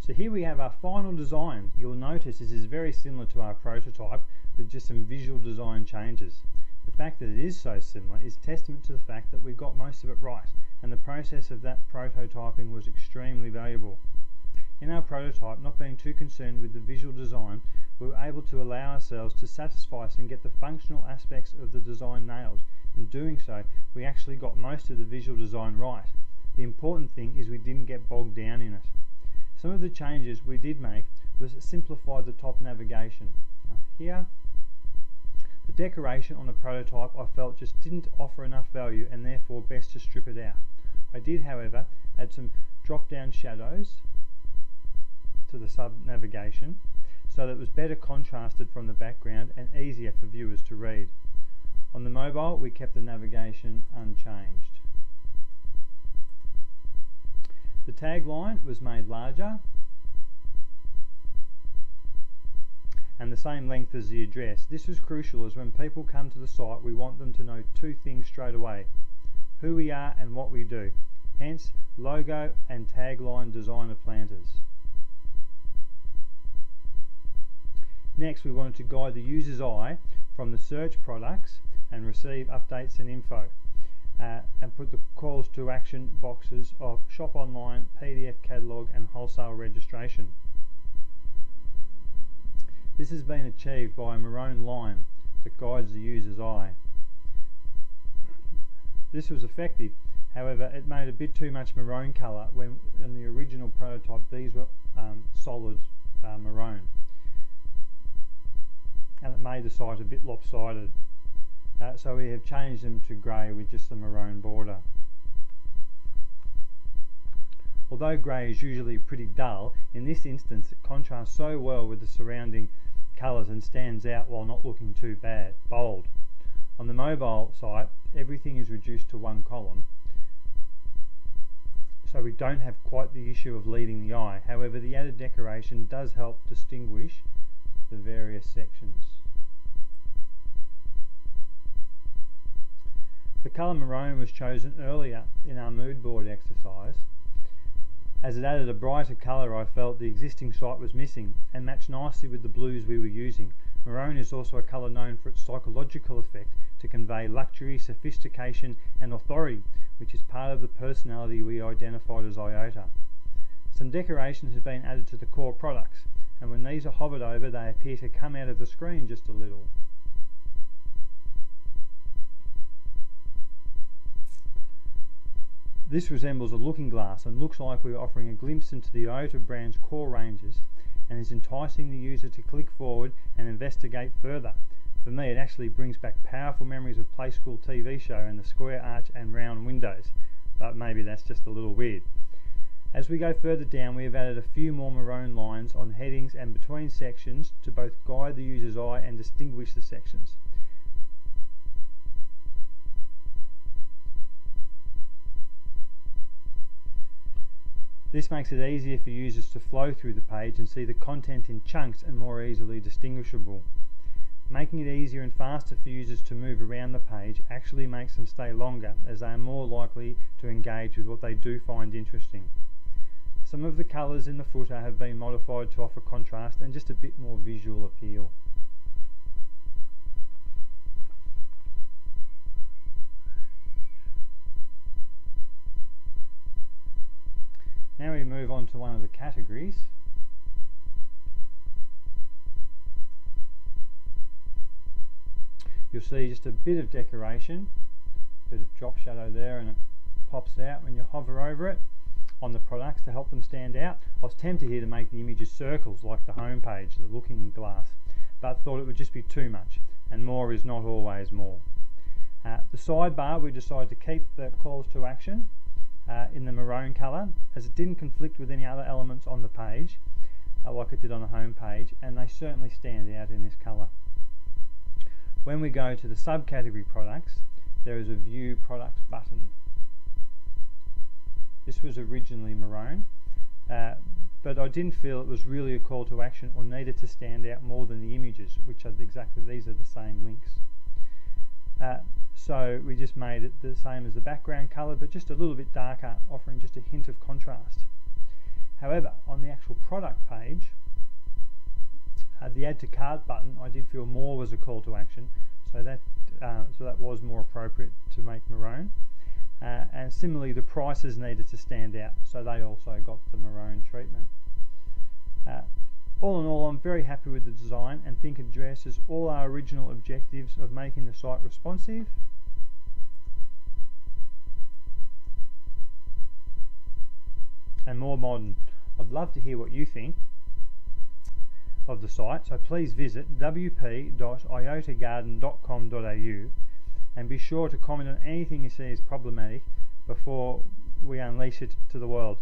So here we have our final design. You'll notice this is very similar to our prototype with just some visual design changes. The fact that it is so similar is testament to the fact that we got most of it right, and the process of that prototyping was extremely valuable. In our prototype, not being too concerned with the visual design, we were able to allow ourselves to satisfy us and get the functional aspects of the design nailed. In doing so, we actually got most of the visual design right. The important thing is we didn't get bogged down in it. Some of the changes we did make was simplify the top navigation. Up here, the decoration on the prototype I felt just didn't offer enough value and therefore best to strip it out. I did, however, add some drop-down shadows to the sub-navigation so that it was better contrasted from the background and easier for viewers to read. On the mobile, we kept the navigation unchanged. The tagline was made larger and the same length as the address. This was crucial, as when people come to the site we want them to know two things straight away: who we are and what we do. Hence, logo and tagline design of Planters. Next, we wanted to guide the user's eye from the search products and receive updates and info, and put the calls to action boxes of shop online, PDF catalogue and wholesale registration. This has been achieved by a maroon line that guides the user's eye. This was effective, however it made a bit too much maroon colour when in the original prototype these were solid maroon, and it made the site a bit lopsided. So we have changed them to grey with just the maroon border. Although grey is usually pretty dull, in this instance it contrasts so well with the surrounding colours and stands out while not looking too bold. On the mobile site, everything is reduced to one column, so we don't have quite the issue of leading the eye. However, the added decoration does help distinguish the various sections. The colour maroon was chosen earlier in our mood board exercise, as it added a brighter colour I felt the existing site was missing and matched nicely with the blues we were using. Maroon is also a colour known for its psychological effect to convey luxury, sophistication and authority, which is part of the personality we identified as IOTA. Some decorations have been added to the core products, and when these are hovered over they appear to come out of the screen just a little. This resembles a looking glass and looks like we're offering a glimpse into the IOTA brand's core ranges and is enticing the user to click forward and investigate further. For me, it actually brings back powerful memories of Play School TV show and the square arch and round windows, but maybe that's just a little weird. As we go further down, we have added a few more maroon lines on headings and between sections to both guide the user's eye and distinguish the sections. This makes it easier for users to flow through the page and see the content in chunks and more easily distinguishable. Making it easier and faster for users to move around the page actually makes them stay longer, as they are more likely to engage with what they do find interesting. Some of the colours in the footer have been modified to offer contrast and just a bit more visual appeal. Now we move on to one of the categories. You'll see just a bit of decoration, a bit of drop shadow there, and it pops out when you hover over it on the products to help them stand out. I was tempted here to make the images circles like the home page, the looking glass, but thought it would just be too much, and more is not always more. The sidebar, we decided to keep the calls to action in the maroon colour, as it didn't conflict with any other elements on the page like it did on the home page, and they certainly stand out in this colour. When we go to the subcategory products, there is a View Products button. This was originally maroon, but I didn't feel it was really a call to action or needed to stand out more than the images, which are exactly, these are the same links. So we just made it the same as the background colour, but just a little bit darker, offering just a hint of contrast. However, on the actual product page, the add to cart button, I did feel more was a call to action, so that was more appropriate to make maroon. And similarly, the prices needed to stand out, so they also got the maroon treatment. All in all, I'm very happy with the design and think it addresses all our original objectives of making the site responsive, and more modern. I'd love to hear what you think of the site, so please visit wp.iotagarden.com.au and be sure to comment on anything you see as problematic before we unleash it to the world.